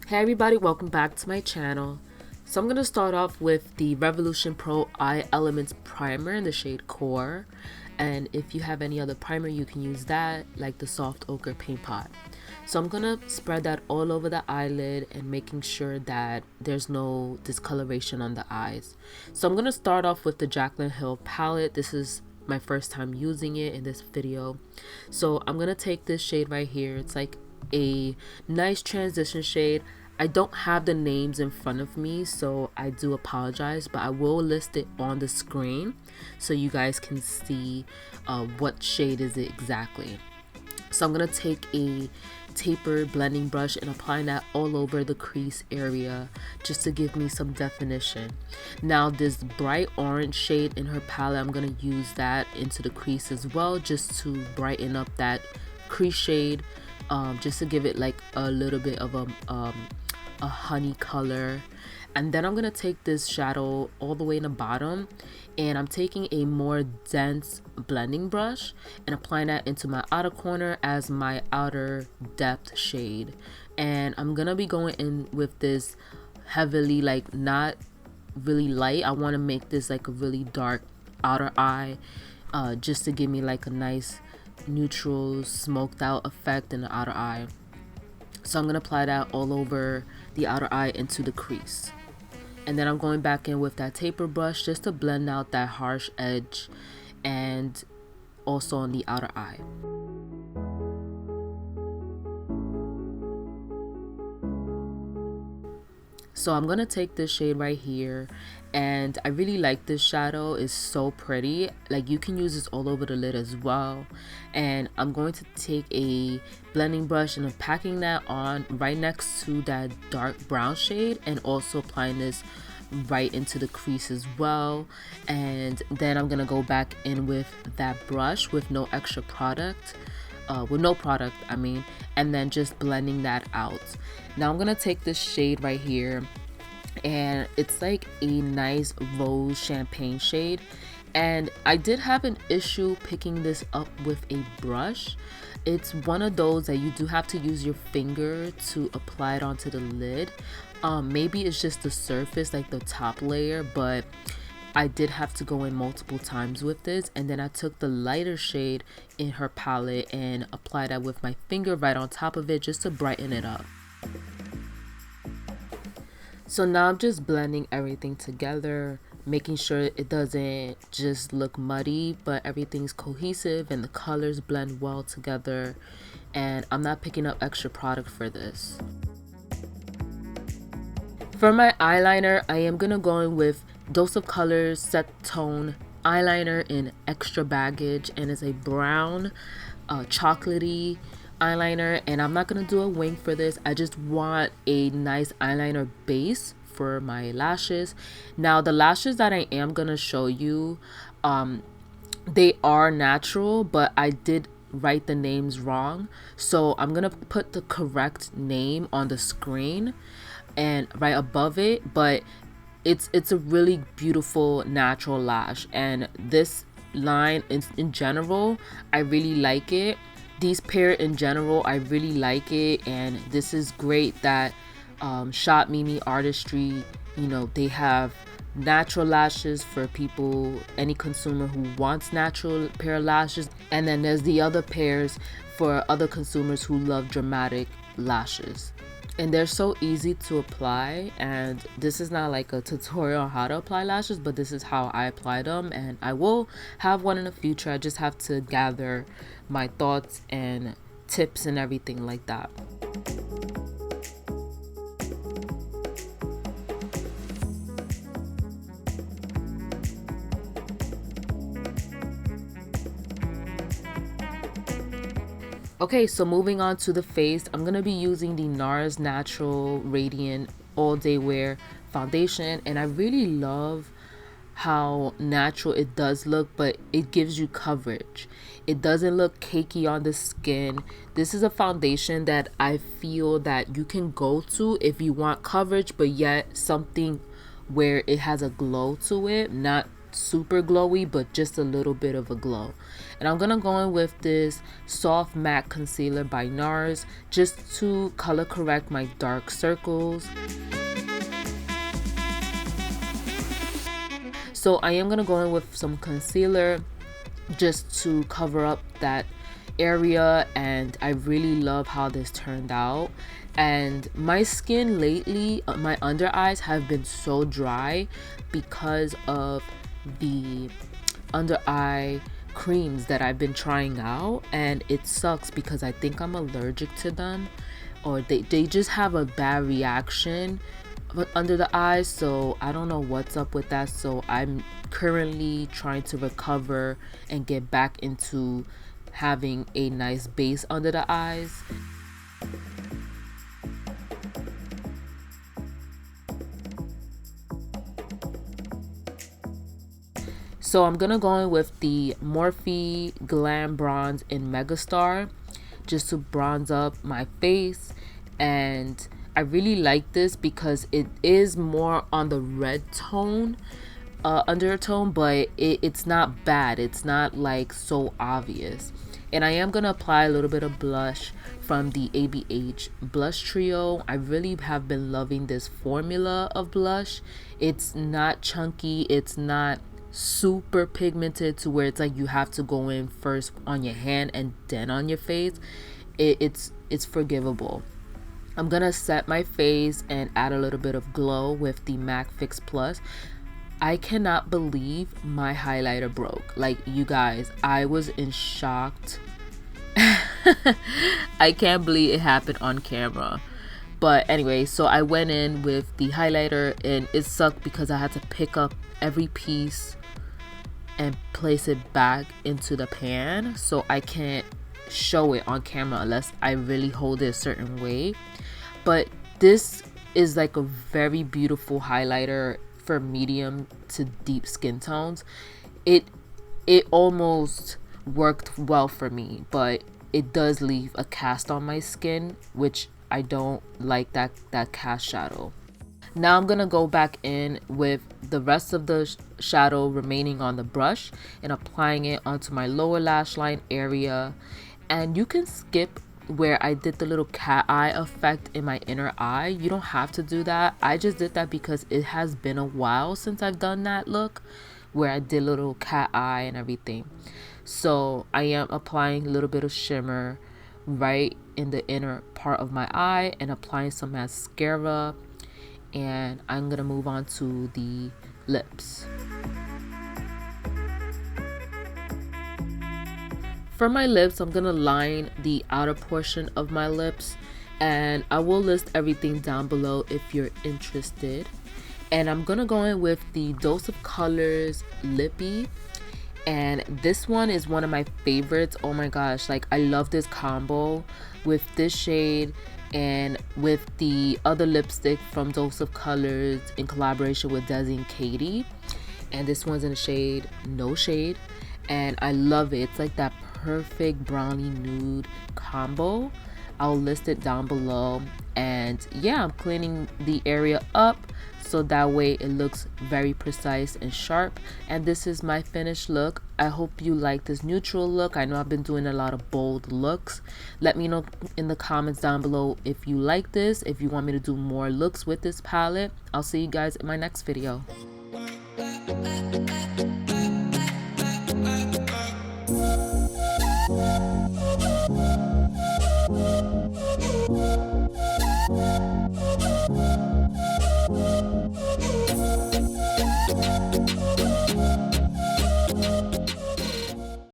Hey everybody, welcome back to my channel. So I'm going to start off with the Revolution Pro Eye Elements Primer in the shade Core. And if you have any other primer, you can use that, like the Soft Ochre Paint Pot. So I'm going to spread that all over the eyelid and making sure that there's no discoloration on the eyes. So I'm going to start off with the Jaclyn Hill palette. This is my first time using it in this video. So I'm going to take this shade right here. It's like a nice transition shade. I don't have the names in front of me, so I do apologize, but I will list it on the screen so you guys can see what shade is it exactly. So I'm gonna take a tapered blending brush and apply that all over the crease area just to give me some definition. Now this bright orange shade in her palette, I'm gonna use that into the crease as well, just to brighten up that crease shade, just to give it like a little bit of a honey color. And then I'm gonna take this shadow all the way in the bottom, and I'm taking a more dense blending brush and applying that into my outer corner as my outer depth shade. And I'm gonna be going in with this heavily, like not really light. I want to make this like a really dark outer eye, just to give me like a nice neutral smoked out effect in the outer eye. So I'm going to apply that all over the outer eye into the crease. And then I'm going back in with that taper brush just to blend out that harsh edge and also on the outer eye. So I'm going to take this shade right here, and I really like this shadow. It's so pretty. Like, you can use this all over the lid as well. And I'm going to take a blending brush and I'm packing that on right next to that dark brown shade, and also applying this right into the crease as well. And then I'm going to go back in with that brush with no extra product. With no product, I mean, and then just blending that out. Now I'm gonna take this shade right here, and it's like a nice rose champagne shade, and I did have an issue picking this up with a brush. It's one of those that you do have to use your finger to apply it onto the lid. Maybe it's just the surface, like the top layer, but I did have to go in multiple times with this. And then I took the lighter shade in her palette and applied that with my finger right on top of it just to brighten it up. So now I'm just blending everything together, making sure it doesn't just look muddy, but everything's cohesive and the colors blend well together. And I'm not picking up extra product for this. For my eyeliner, I am gonna go in with Dose of Colors Set Tone eyeliner in Extra Baggage, and it's a brown chocolatey eyeliner. And I'm not gonna do a wing for this. I just want a nice eyeliner base for my lashes. Now the lashes that I am gonna show you, they are natural, but I did write the names wrong, so I'm gonna put the correct name on the screen and right above it. But it's a really beautiful natural lash, and this line in general, I really like it. These pair in general, I really like it. And this is great that Shopmimiartistry, you know, they have natural lashes for people, any consumer who wants natural pair of lashes. And then there's the other pairs for other consumers who love dramatic lashes. And they're so easy to apply, and this is not like a tutorial on how to apply lashes, but this is how I apply them. And I will have one in the future. I just have to gather my thoughts and tips and everything like that. Okay, so moving on to the face, I'm going to be using the NARS Natural Radiant All Day Wear Foundation. And I really love how natural it does look, but it gives you coverage. It doesn't look cakey on the skin. This is a foundation that I feel that you can go to if you want coverage, but yet something where it has a glow to it, not super glowy, but just a little bit of a glow. And I'm gonna go in with this soft matte concealer by NARS just to color correct my dark circles. So I am gonna go in with some concealer just to cover up that area, and I really love how this turned out. And my skin lately, my under eyes have been so dry because of the under eye creams that I've been trying out, and it sucks because I think I'm allergic to them, or they just have a bad reaction under the eyes. So I don't know what's up with that. So I'm currently trying to recover and get back into having a nice base under the eyes. So I'm gonna go in with the Morphe Glam Bronze in Megastar just to bronze up my face. And I really like this because it is more on the red tone undertone, but it's not bad. It's not like so obvious. And I am gonna apply a little bit of blush from the ABH blush trio. I really have been loving this formula of blush. It's not chunky, it's not super pigmented to where it's like you have to go in first on your hand and then on your face. It's forgivable. I'm gonna set my face and add a little bit of glow with the MAC Fix Plus. I cannot believe my highlighter broke. Like, you guys, I was in shock. I can't believe it happened on camera. But anyway, so I went in with the highlighter and it sucked because I had to pick up every piece and place it back into the pan, so I can't show it on camera unless I really hold it a certain way. But this is like a very beautiful highlighter for medium to deep skin tones. It almost worked well for me, but it does leave a cast on my skin, which I don't like that cast shadow. Now I'm gonna go back in with the rest of the shadow remaining on the brush and applying it onto my lower lash line area. And you can skip where I did the little cat eye effect in my inner eye. You don't have to do that. I just did that because it has been a while since I've done that look where I did a little cat eye and everything. So I am applying a little bit of shimmer right in the inner part of my eye and applying some mascara. And I'm gonna move on to the lips. For my lips, I'm gonna line the outer portion of my lips, and I will list everything down below if you're interested. And I'm gonna go in with the Dose of Colors Lippy, and this one is one of my favorites. Oh my gosh, like I love this combo with this shade and with the other lipstick from Dose of Colors in collaboration with Desi and Katie. And this one's in the shade No Shade, and I love it. It's like that perfect brownie nude combo. I'll list it down below. And yeah, I'm cleaning the area up so that way it looks very precise and sharp. And this is my finished look. I hope you like this neutral look. I know I've been doing a lot of bold looks. Let me know in the comments down below if you like this, if you want me to do more looks with this palette. I'll see you guys in my next video.